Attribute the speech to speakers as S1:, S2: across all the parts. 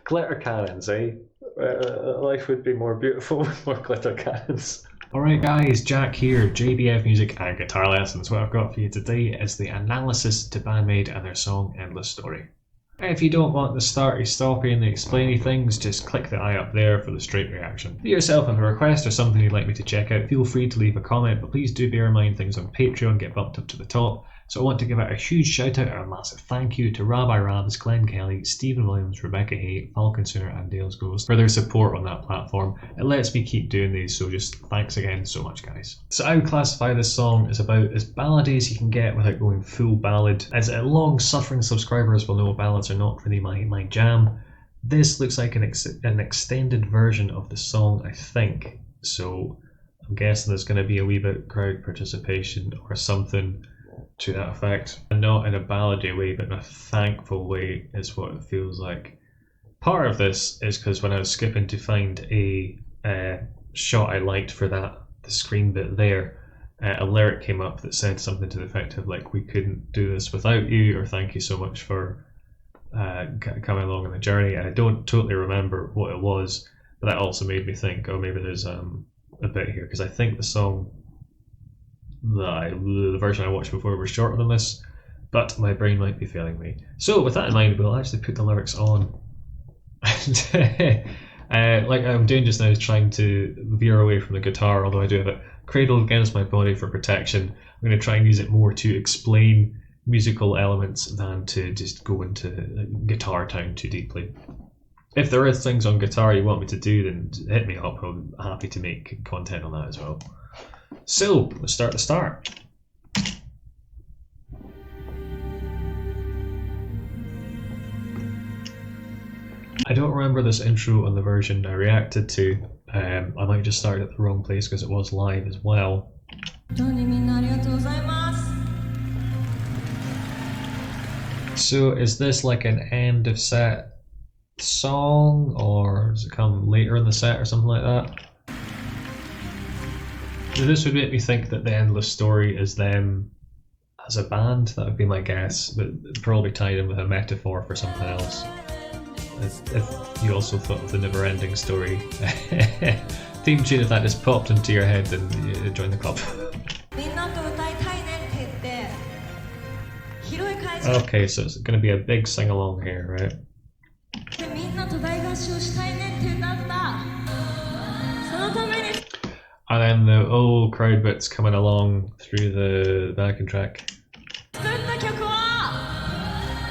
S1: Glitter cannons, eh? Life would be more beautiful with more glitter cannons.
S2: Alright guys, Jack here, JBF Music and Guitar Lessons. What I've got for you today is the analysis to Band-maid and their song Endless Story. If you don't want the starty, stoppy and the explainy things, just click the eye up there for the straight reaction. If you yourself have a request or something you'd like me to check out, feel free to leave a comment, but please do bear in mind things on Patreon get bumped up to the top. So I want to give out a huge shout out and a massive thank you to Rabbi Rabs, Glenn Kelly, Stephen Williams, Rebecca Hay, Falcon Sooner and Dales Ghost for their support on that platform. It lets me keep doing these, so just thanks again so much guys. So I would classify this song as about as ballady as you can get without going full ballad. As long suffering subscribers will know, ballads are not really my jam. This looks like an extended version of the song, I think, so I'm guessing there's going to be a wee bit crowd participation or something to that effect, and not in a ballady way but in a thankful way is what it feels like. Part of this is because when I was skipping to find a shot I liked for the screen bit there, a lyric came up that said something to the effect of like, we couldn't do this without you, or thank you so much for coming along on the journey, and I don't totally remember what it was, but that also made me think, oh, maybe there's a bit here, because I think the song, the version I watched before was shorter than this, but my brain might be failing me. So with that in mind, we'll actually put the lyrics on. And like I'm doing just now is trying to veer away from the guitar, although I do have it cradled against my body for protection. I'm going to try and use it more to explain musical elements than to just go into guitar town too deeply. If there are things on guitar you want me to do, then hit me up. I'm happy to make content on that as well. So, let's start the start. I don't remember this intro on the version I reacted to. I might just start at the wrong place because it was live as well. So is this like an end of set song, or does it come later in the set or something like that? This would make me think that the Endless Story is them as a band. That would be my guess, but probably tied in with a metaphor for something else. If you also thought of the Never-Ending Story theme tune, if that just popped into your head, then you join the club. Okay, so it's going to be a big sing-along here, right? And then the old crowd bits coming along through the backing track.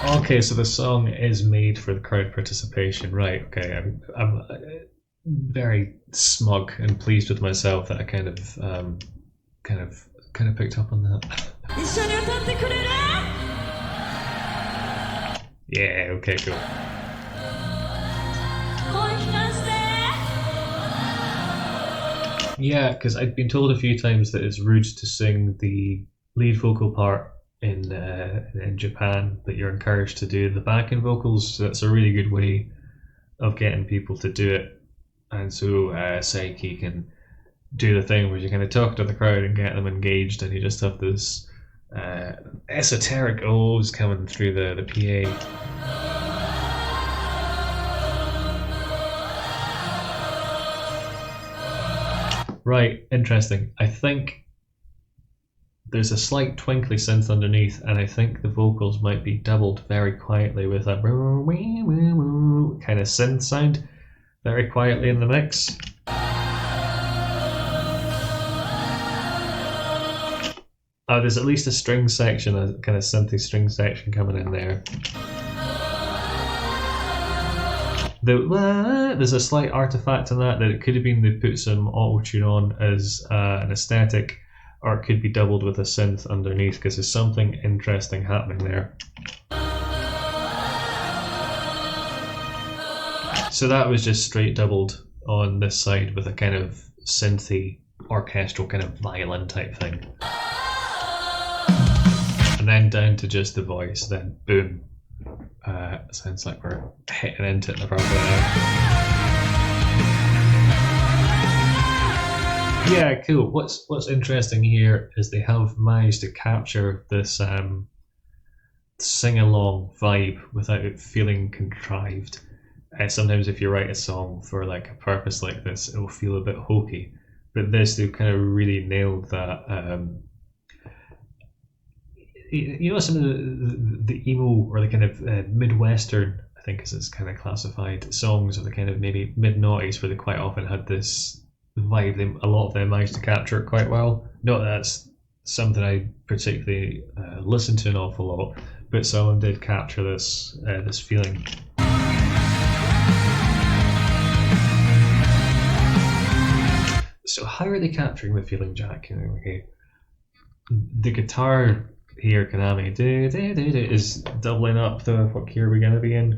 S2: Okay, so the song is made for the crowd participation, right? Okay, I'm very smug and pleased with myself that I kind of picked up on that. Yeah. Okay. Cool. Yeah, because I'd been told a few times that it's rude to sing the lead vocal part in Japan, but you're encouraged to do the backing vocals, so that's a really good way of getting people to do it. And so Saiki can do the thing where you kind of talk to the crowd and get them engaged, and you just have this esoteric O's coming through the PA. Right, interesting. I think there's a slight twinkly synth underneath, and I think the vocals might be doubled very quietly with a kind of synth sound very quietly in the mix. Oh, there's at least a string section, a kind of synthy string section coming in there. There's a slight artifact in that it could have been they put some auto-tune on as an aesthetic, or it could be doubled with a synth underneath, because there's something interesting happening there. So that was just straight doubled on this side with a kind of synthy, orchestral kind of violin type thing. And then down to just the voice, then boom. Sounds like we're hitting into it in the proper now. Yeah, cool. What's interesting here is they have managed to capture this sing-along vibe without it feeling contrived. Sometimes if you write a song for like a purpose like this, it will feel a bit hokey. But this, they kind of really nailed that. You know, some of the emo or the kind of Midwestern, I think as it's kind of classified, songs of the kind of maybe mid-noughties, where they quite often had this vibe. A lot of them managed to capture it quite well. Not that that's something I particularly listen to an awful lot, but some of them did capture this this feeling. So how are they capturing the feeling, Jack? Okay, the guitar here, Konami, is doubling up the what key are we going to be in?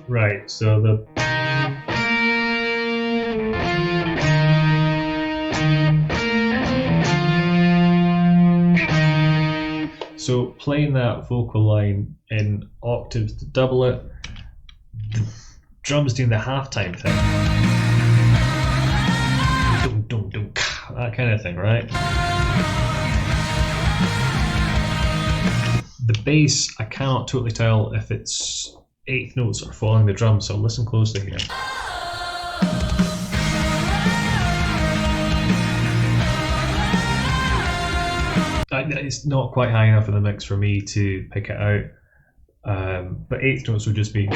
S2: Right, so playing that vocal line in octaves to double it, the drums doing the halftime thing. Dum, dum, dum, that kind of thing, right? The bass, I cannot totally tell if it's eighth notes or following the drum, so listen closely here. It's not quite high enough in the mix for me to pick it out, but eighth notes would just be.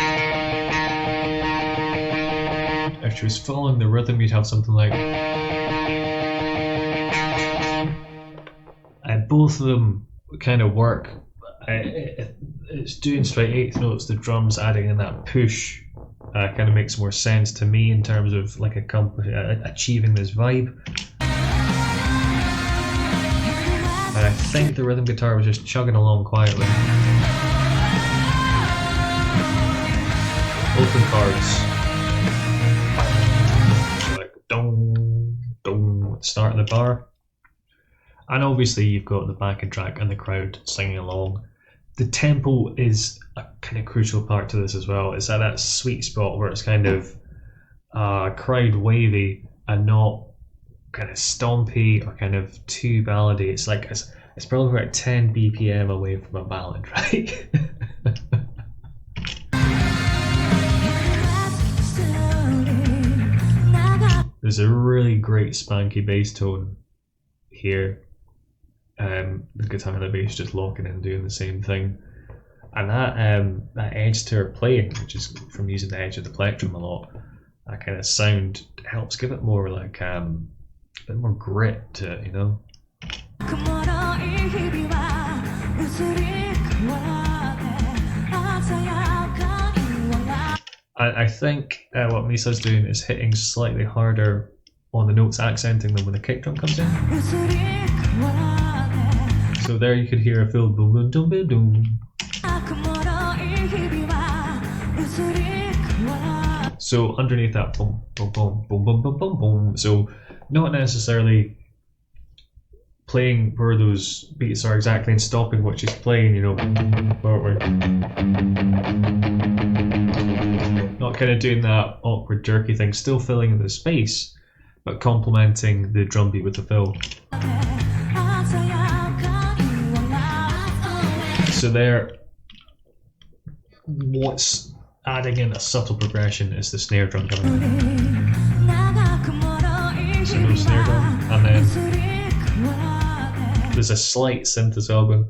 S2: If she was following the rhythm, you'd have something like. Both of them kind of work. It's doing straight eighth notes, the drums adding in that push kind of makes more sense to me in terms of like achieving this vibe. And I think the rhythm guitar was just chugging along quietly. Open chords. Like dong, dong at the start of the bar. And obviously you've got the backing track and the crowd singing along. The tempo is a kind of crucial part to this as well. It's at that sweet spot where it's kind of crowd wavy and not kind of stompy or kind of too ballady. It's like it's probably about 10 BPM away from a ballad, right? There's a really great spanky bass tone here. The guitar and the bass just locking in, doing the same thing, and that edge to her playing, which is from using the edge of the plectrum a lot, that kind of sound helps give it more like a bit more grit to it, you know. I think what Misa's doing is hitting slightly harder on the notes, accenting them when the kick drum comes in. So there you could hear a full boom boom boom boom boom. So underneath that boom boom boom boom boom boom boom boom. So not necessarily playing where those beats are exactly and stopping what she's playing, you know. Not kind of doing that awkward jerky thing, still filling in the space, but complementing the drum beat with the fill. So there, what's adding in a subtle progression is the snare drum coming in. So no snare drum, and then there's a slight synth as well going.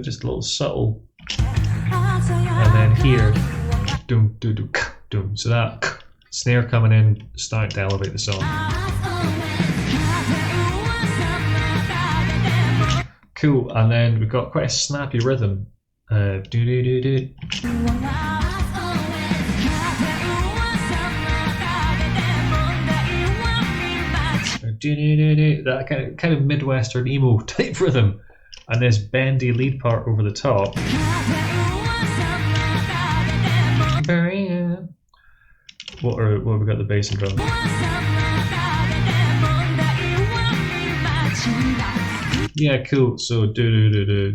S2: Just a little subtle, and then here, so that snare coming in, starting to elevate the song. Cool, and then we've got quite a snappy rhythm. That kind of Midwestern emo type rhythm, and this bendy lead part over the top. What have we got? The bass and drum. Yeah, cool. So the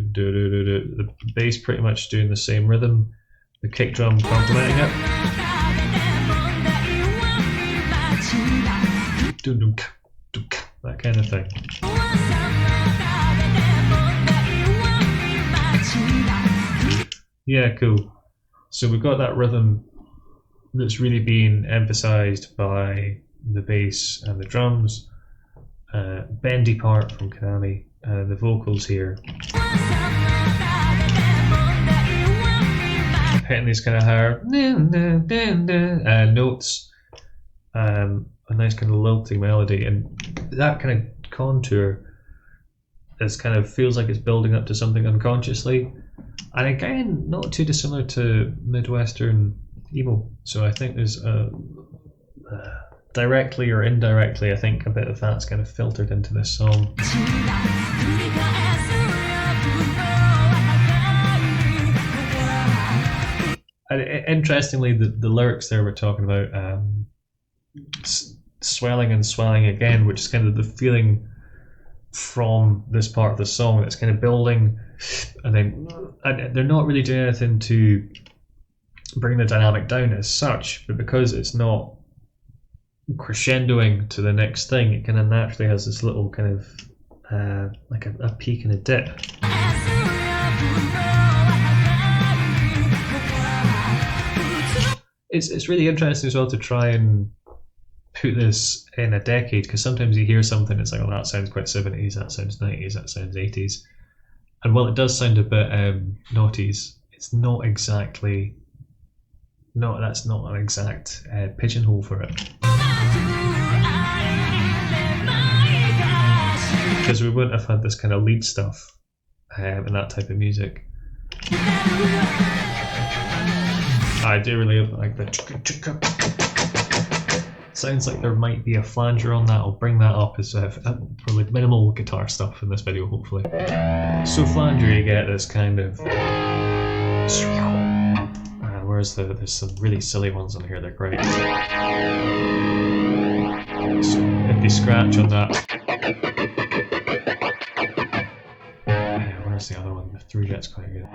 S2: bass pretty much doing the same rhythm, the kick drum complementing it. that kind of thing. Yeah, cool. So we've got that rhythm that's really being emphasised by the bass and the drums. Bendy part from Konami, the vocals here. Hitting these kind of higher notes, a nice kind of lilting melody, and that kind of contour is kind of feels like it's building up to something unconsciously, and again not too dissimilar to Midwestern emo. So I think there's directly or indirectly, I think a bit of that's kind of filtered into this song. And interestingly, the lyrics there we're talking about swelling and swelling again, which is kind of the feeling from this part of the song that's kind of building, and then they're not really doing anything to bring the dynamic down as such, but because it's not crescendoing to the next thing, it kind of naturally has this little kind of like a peak and a dip. It's really interesting as well to try and put this in a decade, because sometimes you hear something, it's like, oh, that sounds quite 70s, that sounds 90s, that sounds 80s, and while it does sound a bit noughties, it's not exactly. No, that's not an exact pigeonhole for it. Because we wouldn't have had this kind of lead stuff in that type of music. I do really like the chukka-chukka-chukka. Sounds like there might be a flanger on that. I'll bring that up as probably minimal guitar stuff in this video, hopefully. So flanger, you get this kind of. Whereas there's some really silly ones on here, they're great. So if you scratch on that. Where's the other one? The 3-jet's quite good.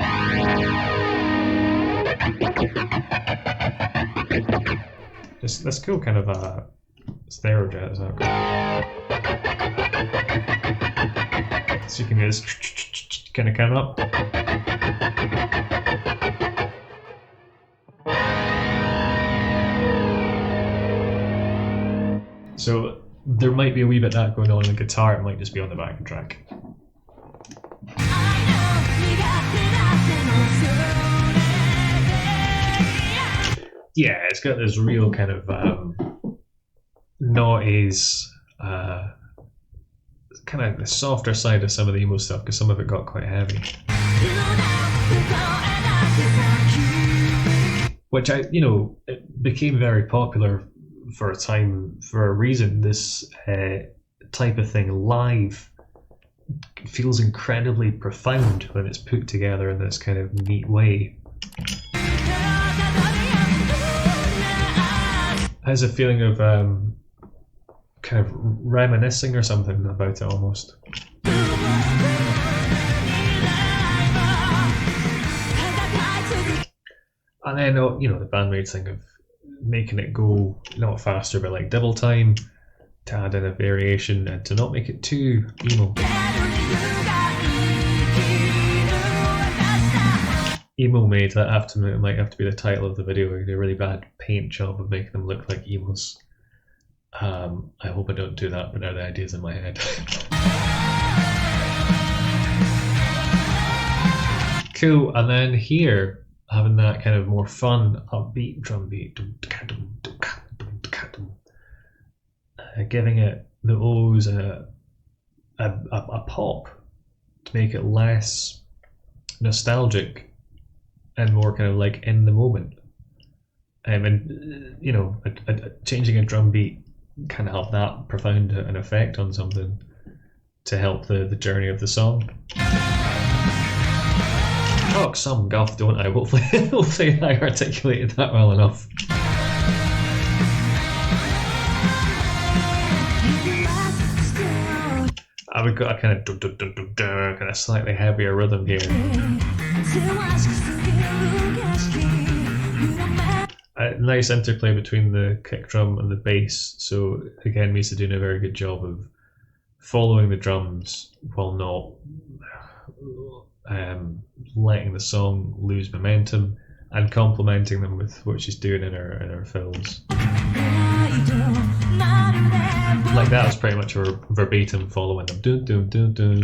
S2: This cool kind of stereo jet, is that cool? So you can just kind of come up. So there might be a wee bit of that going on in the guitar, it might just be on the backing track. Yeah, it's got this real kind of noise, kind of the softer side of some of the emo stuff, because some of it got quite heavy. Which it became very popular for a time for a reason. This type of thing live feels incredibly profound when it's put together in this kind of neat way. Has a feeling of kind of reminiscing or something about it almost. And then the Band-maid thing of making it go not faster but like double time, to add in a variation and to not make it too emo. Emo made, that might have to be the title of the video. We did a really bad paint job of making them look like emos. I hope I don't do that, but now the idea's in my head. Cool, and then here, having that kind of more fun, upbeat drum beat, giving it the O's a pop to make it less nostalgic and more kind of like in the moment. And changing a drum beat can have that profound an effect on something to help the journey of the song. Talk some guff, don't I? Hopefully I articulated that well enough. We've got a kind of slightly heavier rhythm here. Nice interplay between the kick drum and the bass. So again, Misa doing a very good job of following the drums while not letting the song lose momentum, and complementing them with what she's doing in her fills. Like that was pretty much her verbatim following them. Dun, dun, dun, dun.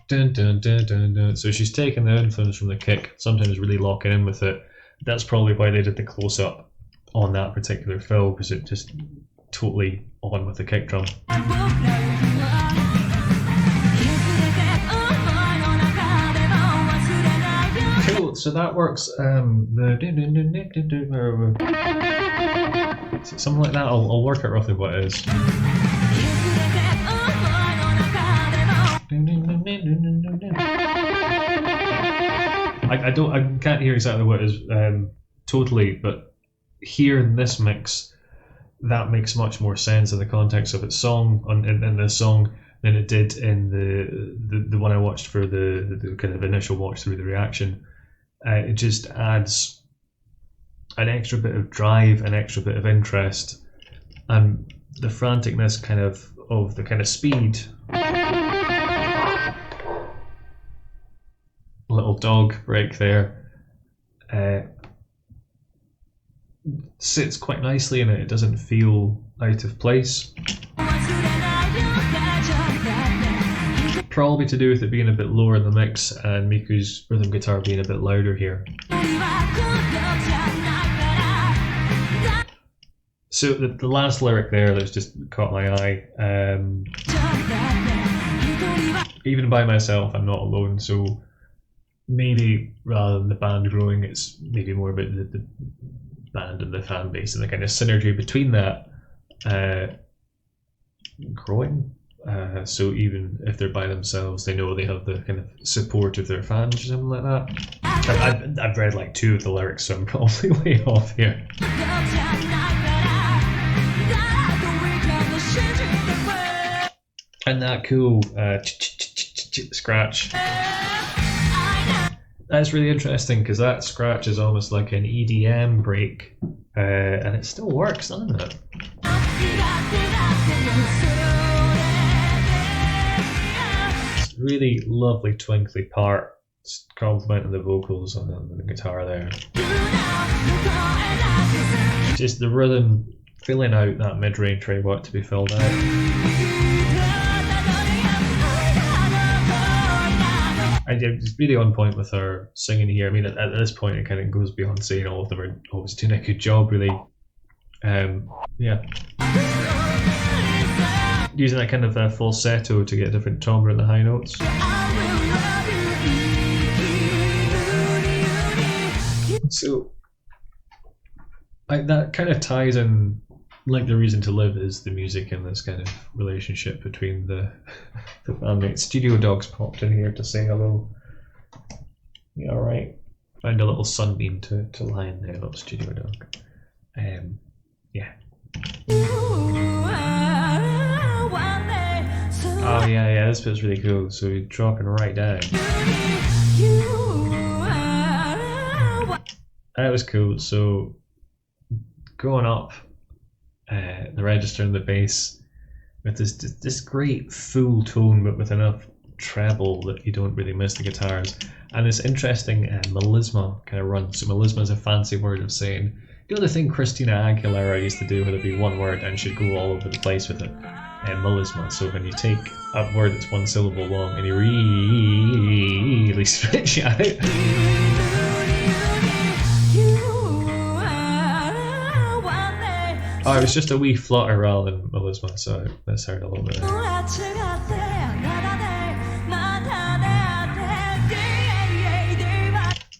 S2: Dun, dun, dun, dun, dun. So she's taking the influence from the kick, sometimes really locking in with it. That's probably why they did the close up on that particular fill, because it just totally on with the kick drum. Cool, so that works. Something like that. I'll work out roughly what it is. I can't hear exactly what it is totally, but here in this mix, that makes much more sense in the context of its song in this song than it did in the one I watched for the kind of initial watch through, the reaction. It just adds an extra bit of drive, an extra bit of interest, and the franticness of the kind of speed. Little dog break there. Sits quite nicely in it. It doesn't feel out of place. Probably to do with it being a bit lower in the mix and Miku's rhythm guitar being a bit louder here. So the last lyric there that's just caught my eye. Even by myself, I'm not alone. So maybe rather than the band growing, it's maybe more about the band and the fan base and the kind of synergy between that growing. So even if they're by themselves, they know they have the kind of support of their fans or something like that. I've read like 2 of the lyrics, so I'm probably way off here. And that cool scratch. That's really interesting because that scratch is almost like an EDM break, and it still works, doesn't it? It's a really lovely twinkly part, complementing the vocals on the guitar there. Just the rhythm filling out that mid-range where I want it to be filled out. It's really on point with her singing here. I mean, at this point, it kind of goes beyond saying all of them are always doing a good job, really. Yeah. Using that kind of falsetto to get a different timbre in the high notes. So, that kind of ties in. Like, the reason to live is the music and this kind of relationship between the bandmates. Studio Dog's popped in here to say hello. Yeah, alright. Find a little sunbeam to lie in there, little Studio Dog. Yeah. Oh yeah, this bit's really cool. So you're dropping right down. That was cool. So going up the register and the bass with this great full tone, but with enough treble that you don't really miss the guitars, and this interesting melisma kind of run. So melisma is a fancy word of saying, you know, the thing Christina Aguilera used to do, where there'd be one word and she'd go all over the place with it. Melisma. So when you take a word that's one syllable long and you really stretch it out. Oh, it was just a wee flutter rather than melisma, so I misheard a little bit.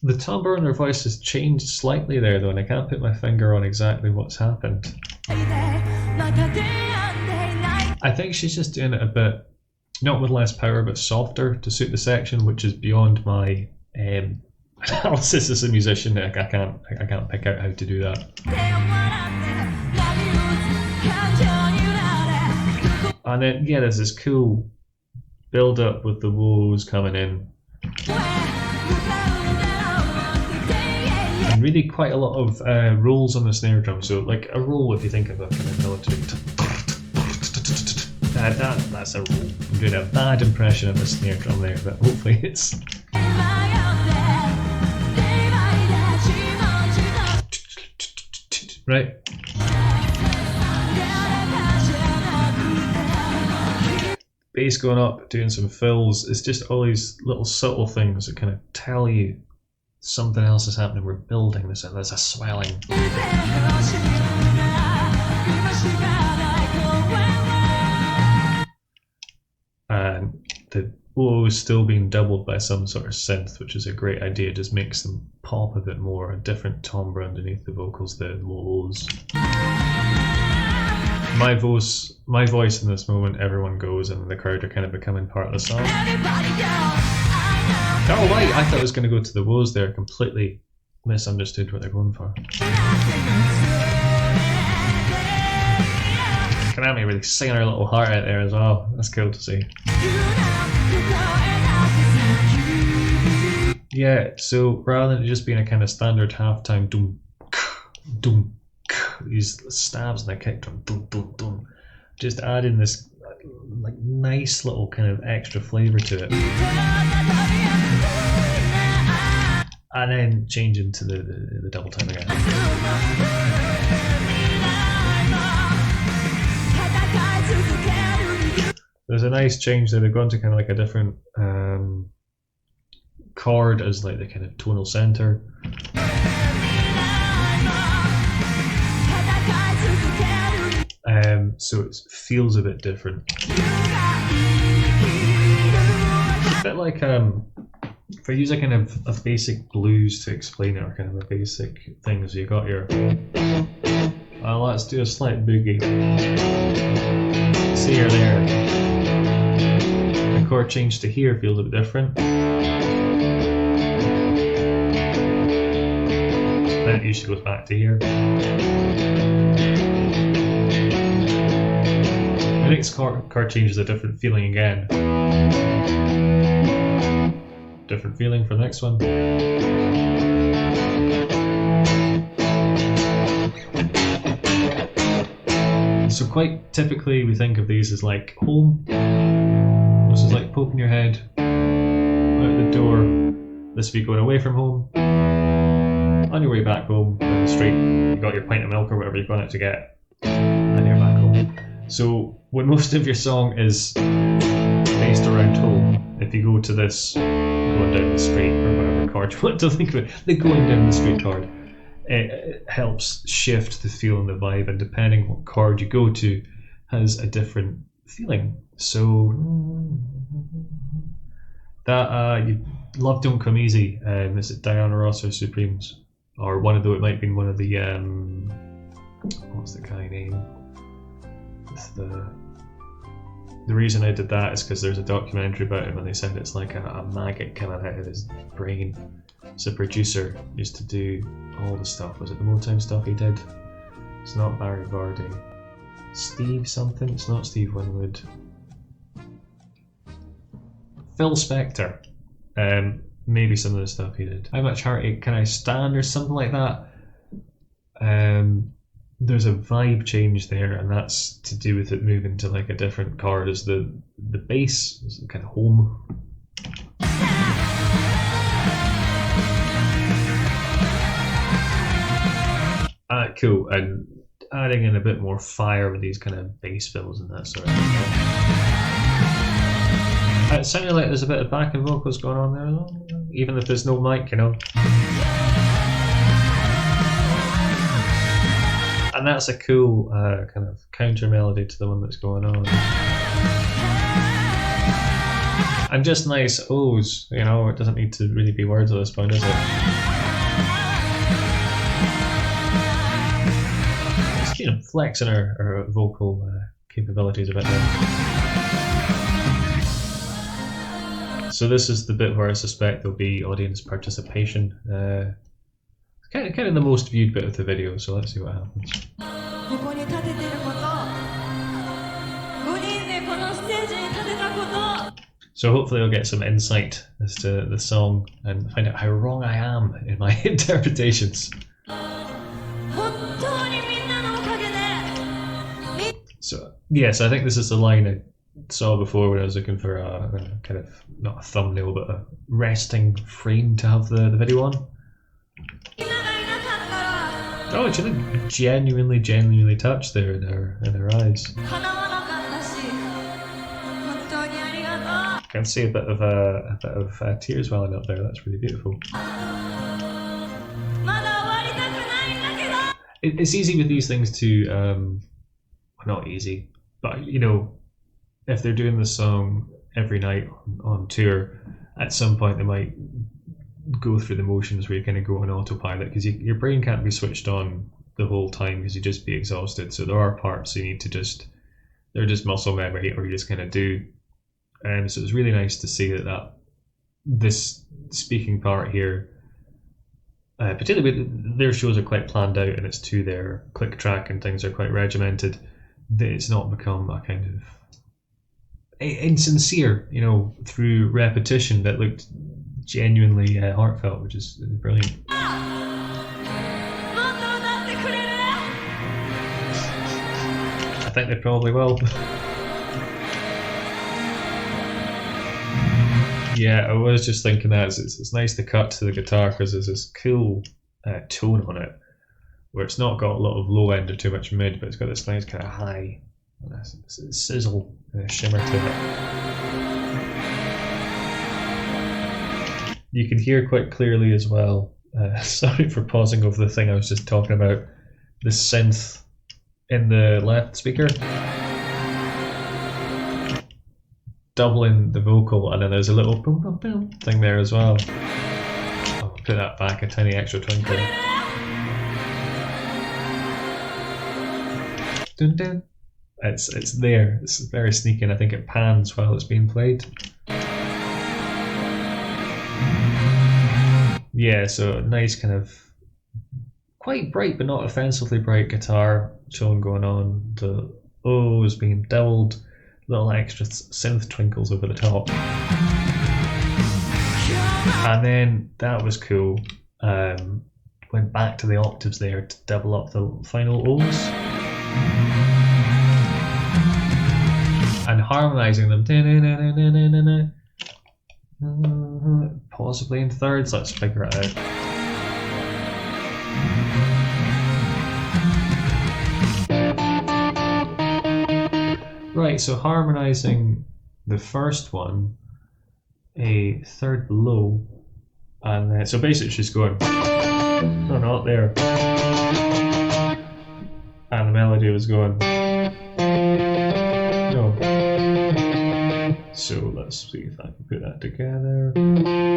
S2: The timbre in her voice has changed slightly there though, and I can't put my finger on exactly what's happened. I think she's just doing it a bit, not with less power, but softer to suit the section, which is beyond my analysis as a musician. I can't pick out how to do that. And then, yeah, there's this cool build up with the woes coming in. really quite a lot of rolls on the snare drum. So like a roll, if you think of a kind of military. That's a roll. I'm doing a bad impression of the snare drum there, but hopefully it's. Right. Bass going up, doing some fills. It's just all these little subtle things that kind of tell you something else is happening. We're building this, and there's a swelling. And the O's still being doubled by some sort of synth, which is a great idea. It just makes them pop a bit more, a different timbre underneath the vocals, the O's. My voice in this moment, everyone goes, and the crowd are kind of becoming part of the song. Oh right, I thought I was going to go to the woes there, completely misunderstood what they're going for. Konami really singing her little heart out there as well, that's cool to see. Yeah, so rather than it just being a kind of standard halftime doom, doom, these stabs and the kick drum, dum, dum, dum, just adding this like nice little kind of extra flavour to it, and then changing to the double time again. There's a nice change there. They've gone to kind of like a different chord as like the kind of tonal centre. So it feels a bit different. It's a bit like if I use a kind of a basic blues to explain it, or kind of a basic thing. So you got your let's do a slight boogie. See here there. The chord change to here feels a bit different. Then it usually goes back to here. The next chord change is a different feeling again. Different feeling for the next one. So quite typically we think of these as like home. This is like poking your head out the door. This would be going away from home. On your way back home, down the street, you got your pint of milk or whatever you've gone out to get, and you're back home. So when most of your song is based around home, if you go to this going down the street or whatever chord you want to think of it, the going down the street chord, it helps shift the feel and the vibe, and depending what chord you go to has a different feeling. So that you Love Don't Come Easy, is it Diana Ross or Supremes? Or one of the, it might have been one of the what's the guy name? It's the reason I did that is because there's a documentary about him and they said it's like a maggot coming out of his brain. So the producer used to do all the stuff. Was it the Motown stuff he did? It's not Barry Vardy. Steve something? It's not Steve Winwood. Phil Spector. Maybe some of the stuff he did. How Much Heartache Can I Stand or something like that. There's a vibe change there, and that's to do with it moving to like a different chord as the bass is kind of home. Cool, and adding in a bit more fire with these kind of bass fills and that sort of thing. It sounded like there's a bit of backing vocals going on there, though, even if there's no mic, you know. And that's a cool kind of counter melody to the one that's going on. And just nice O's, you know, it doesn't need to really be words at this point, does it? Just, you know, flexing our vocal capabilities a bit there. So this is the bit where I suspect there'll be audience participation. Kind of the most viewed bit of the video, so let's see what happens. So hopefully I'll get some insight as to the song and find out how wrong I am in my interpretations. So yes, I think this is the line I saw before when I was looking for a kind of, not a thumbnail, but a resting frame to have the video on. Oh, she looked genuinely touched there in her eyes. I can see a bit of tears welling up there. That's really beautiful. It's easy with these things to, not easy, but you know, if they're doing the song every night on tour, at some point they might go through the motions where you kind of go on autopilot because your brain can't be switched on the whole time because you just be exhausted. So there are parts you need to they're just muscle memory, or you just kind of do. So it's really nice to see that this speaking part here, particularly with their shows are quite planned out and it's to their click track and things are quite regimented, that it's not become a kind of insincere, you know, through repetition that looked genuinely heartfelt, which is brilliant. I think they probably will. Yeah, I was just thinking that it's nice to cut to the guitar because there's this cool tone on it where it's not got a lot of low end or too much mid, but it's got this nice kind of high sizzle shimmer to it. You can hear quite clearly as well, sorry for pausing over the thing I was just talking about, the synth in the left speaker doubling the vocal, and then there's a little boom boom boom thing there as well. I'll put that back a tiny extra twinkle. Dun dun. It's there. It's very sneaky, and I think it pans while it's being played. Yeah, so a nice kind of quite bright but not offensively bright guitar tone going on. The O is being doubled, little extra synth twinkles over the top. And then that was cool. Went back to the octaves there to double up the final O's. And harmonizing them. Possibly in thirds, let's figure it out. Right, so harmonizing the first one, a third below, and then, so basically she's going, no, not there. And the melody was going, no. So let's see if I can put that together.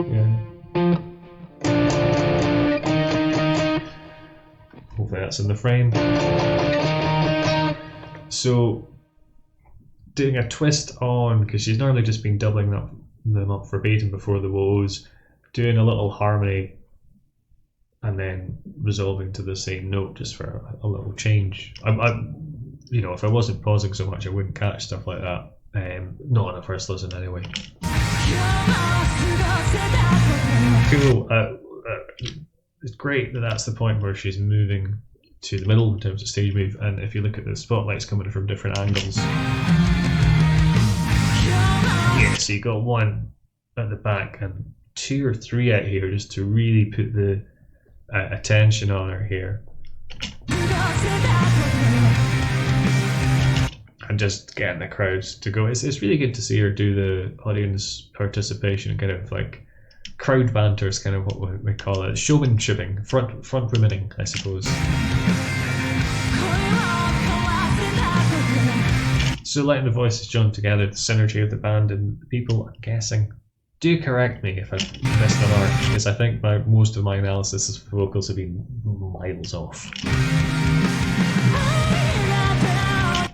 S2: Yeah. Hopefully that's in the frame. So doing a twist on, because she's normally just been doubling them up verbatim before the woes, doing a little harmony and then resolving to the same note just for a little change. You know, if I wasn't pausing so much, I wouldn't catch stuff like that. Not on a first listen anyway. Cool. It's great that that's the point where she's moving to the middle in terms of stage move, and if you look at the spotlights coming from different angles, yeah, so you got one at the back and 2 or 3 out here just to really put the attention on her here. And just getting the crowds to go. It's really good to see her do the audience participation, kind of like crowd banter is kind of what we call it. Showmanshipping, front womening, I suppose. So letting the voices join together, the synergy of the band and the people, I'm guessing. Do correct me if I've missed a mark, because I think most of my analysis of vocals have been miles off.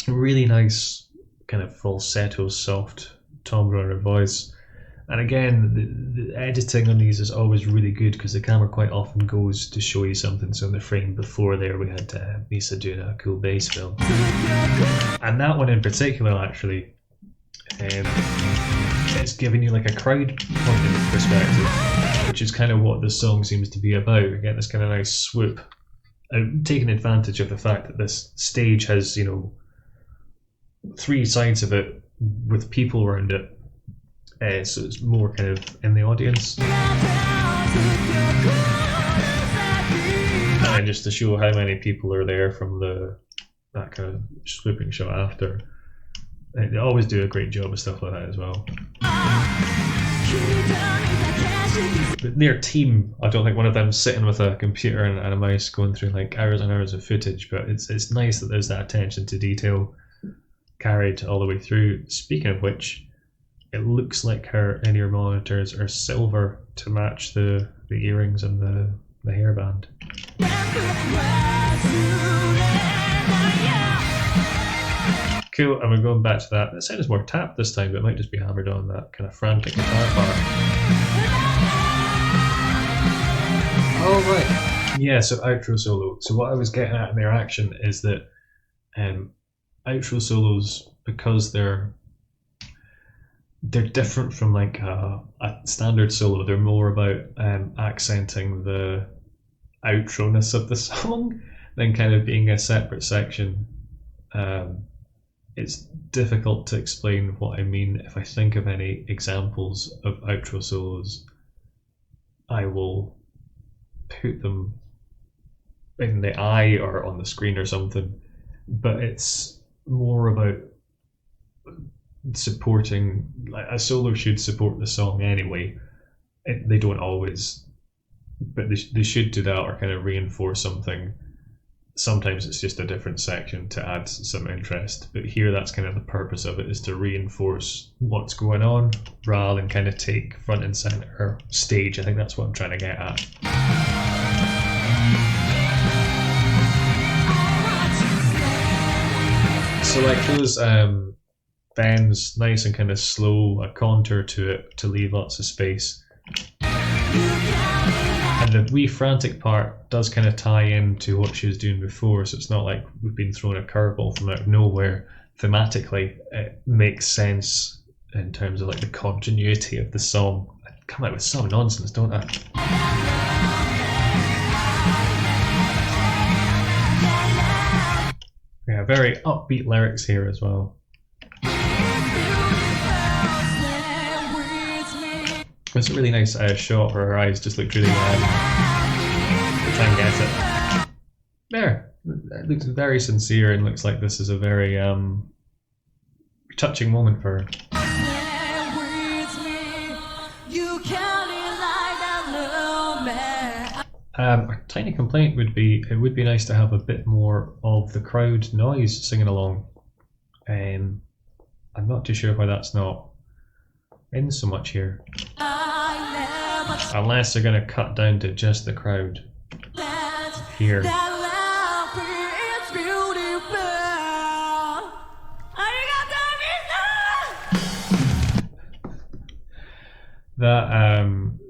S2: Really nice kind of falsetto, soft timbre voice. And again, the editing on these is always really good because the camera quite often goes to show you something. So in the frame before there, we had Misa doing a cool bass fill. And that one in particular, actually, it's giving you like a crowd point of perspective, which is kind of what the song seems to be about. Again, this kind of nice swoop, taking advantage of the fact that this stage has, you know, three sides of it with people around it, so it's more kind of in the audience. And just to show how many people are there from that kind of swooping shot after. They always do a great job of stuff like that as well. But their team, I don't think one of them's sitting with a computer and a mouse going through like hours and hours of footage, but it's nice that there's that attention to detail carried all the way through. Speaking of which, it looks like her in-ear monitors are silver to match the earrings and the hairband. Cool, and we're going back to that. That sound is more tapped this time, but it might just be hammered on that kind of frantic guitar part. Oh, right. Yeah, so outro solo. So what I was getting at in their action is that outro solos, because they're different from like a standard solo, they're more about accenting the outroness of the song than kind of being a separate section. It's difficult to explain what I mean. If I think of any examples of outro solos, I will put them in the eye or on the screen or something, but it's more about supporting, like a solo should support the song anyway. They don't always, but they should do that or kind of reinforce something. Sometimes it's just a different section to add some interest, but here that's kind of the purpose of it, is to reinforce what's going on rather than kind of take front and center stage. I think that's what I'm trying to get at. So like those bends, nice and kind of slow, a contour to it to leave lots of space. And the wee frantic part does kind of tie into what she was doing before, so it's not like we've been thrown a curveball from out of nowhere. Thematically, it makes sense in terms of like the continuity of the song. I come out with some nonsense, don't I? Yeah, very upbeat lyrics here as well. It's a really nice shot where her eyes just look really try and get it. There, it looks very sincere and looks like this is a very touching moment for her. A tiny complaint would be, it would be nice to have a bit more of the crowd noise singing along. I'm not too sure why that's not in so much here. Unless they're going to cut down to just the crowd here.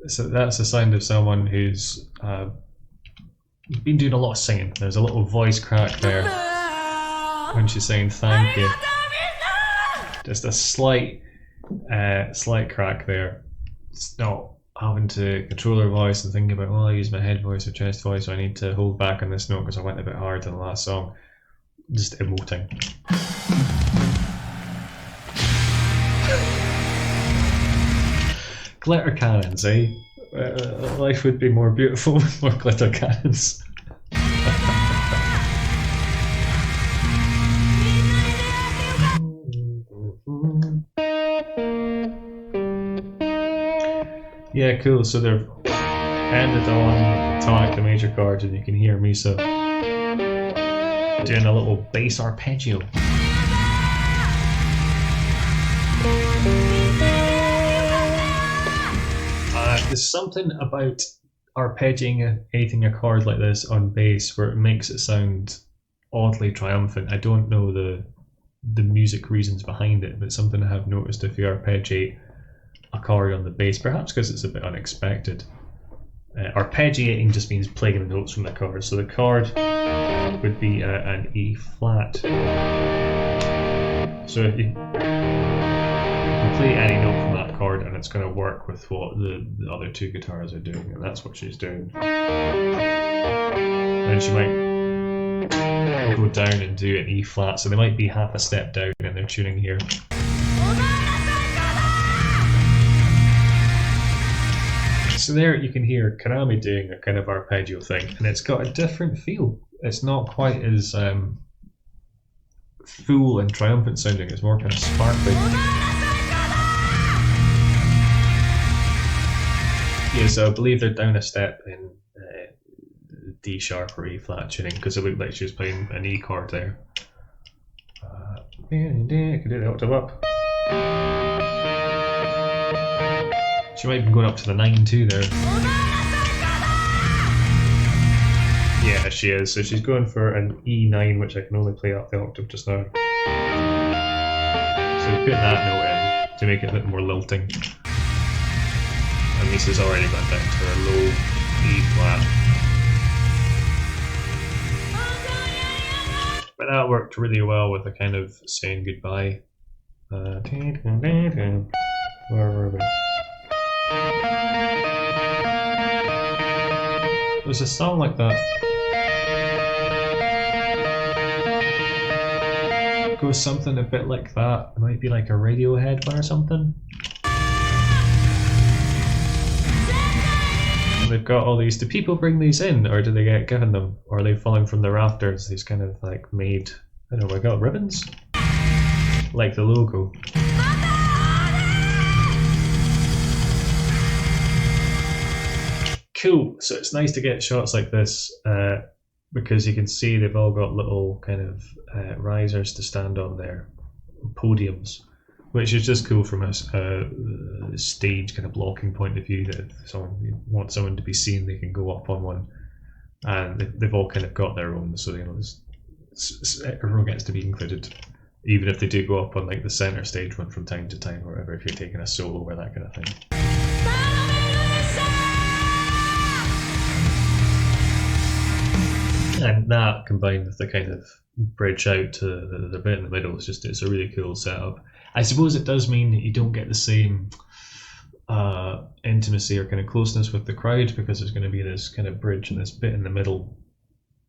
S2: So that's a sign of someone who's been doing a lot of singing. There's a little voice crack there when she's saying thank you. Just a slight crack there. It's not having to control her voice and thinking about, oh, I use my head voice or chest voice, so I need to hold back on this note because I went a bit hard in the last song. Just emoting. Glitter cannons, eh? Life would be more beautiful with more glitter cannons. Yeah, cool. So they've ended on tonic to major chords, and you can hear Misa doing a little bass arpeggio. There's something about arpeggiating a chord like this on bass where it makes it sound oddly triumphant. I don't know the music reasons behind it, but it's something I have noticed if you arpeggiate a chord on the bass, perhaps because it's a bit unexpected. Arpeggiating just means playing the notes from the chord, so the chord would be an E flat. So if you play any note from that it's going to work with what the other two guitars are doing, and that's what she's doing. And she might go down and do an E flat, so they might be half a step down in their tuning here. So there you can hear Karami doing a kind of arpeggio thing, and it's got a different feel. It's not quite as full and triumphant sounding, it's more kind of sparkly. Yeah, so I believe they're down a step in D sharp or E flat tuning, because it looked like she was playing an E chord there. I can do the octave up. She might be going up to the 9 too there. Yeah, she is. So she's going for an E9, which I can only play up the octave just now. So put that note in to make it a bit more lilting. And Lisa's already gone down to her low E flat. But that worked really well with the kind of saying goodbye. Where were we? There's a song like that. It goes something a bit like that. It might be like a Radiohead one or something. And they've got all these. Do people bring these in, or do they get given them? Or are they falling from the rafters? These kind of like made. I don't know, I got ribbons? Like the logo. Cool, so it's nice to get shots like this because you can see they've all got little kind of risers to stand on there, podiums, which is just cool from a stage kind of blocking point of view, that if you want someone to be seen, they can go up on one, and they've all kind of got their own, so you know everyone gets to be included, even if they do go up on like the center stage one from time to time, or whatever, if you're taking a solo or that kind of thing. And that combined with the kind of bridge out to the bit in the middle, it's a really cool setup. I suppose it does mean that you don't get the same intimacy or kind of closeness with the crowd, because there's going to be this kind of bridge and this bit in the middle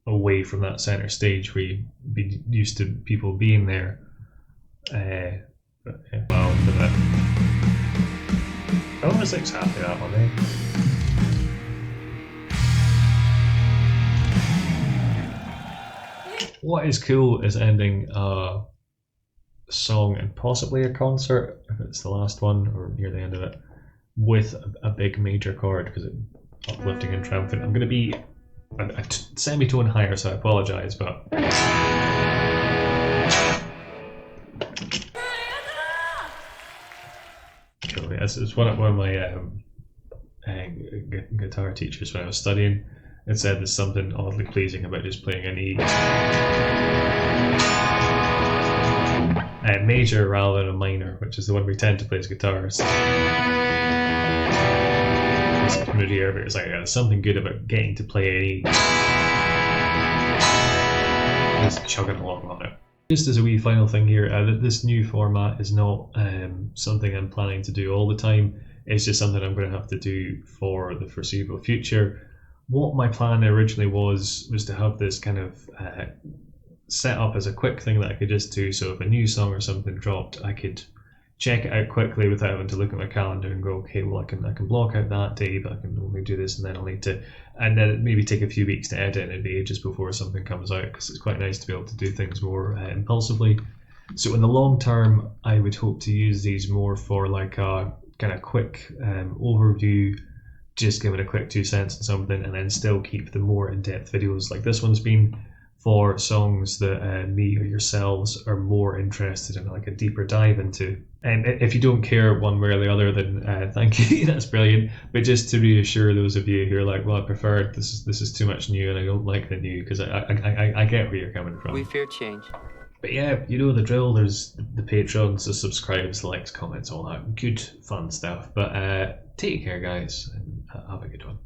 S2: away from that center stage where you'd be used to people being there. But yeah, well, for that. I was like happy that one, eh? What is cool is ending a song and possibly a concert, if it's the last one or near the end of it, with a big major chord, because it's uplifting and triumphant. I'm going to be a semitone higher, so I apologise, but cool. It's one of my guitar teachers when I was studying. It said there's something oddly pleasing about just playing an E major rather than a minor, which is the one we tend to play as guitars. It's community here, but it's like there's something good about getting to play an E. Just chugging along on it. Just as a wee final thing here, this new format is not something I'm planning to do all the time. It's just something I'm going to have to do for the foreseeable future. What my plan originally was to have this kind of set up as a quick thing that I could just do, so if a new song or something dropped, I could check it out quickly without having to look at my calendar and go, okay, well I can block out that day, but I can only do this, and then I'll need to, and then it maybe take a few weeks to edit, and it'd be ages before something comes out, because it's quite nice to be able to do things more impulsively. So in the long term, I would hope to use these more for like a kind of quick overview, just give it a quick 2 cents on something, and then still keep the more in-depth videos like this one's been, for songs that me or yourselves are more interested in, like a deeper dive into. And if you don't care one way or the other, then thank you, that's brilliant. But just to reassure those of you who are like, well, I prefer this is too much new and I don't like the new, because I get where you're coming from.
S3: We fear change.
S2: But yeah, you know the drill. There's the Patreons, the subscribes, the likes, comments, all that good fun stuff. But take care, guys, and have a good one.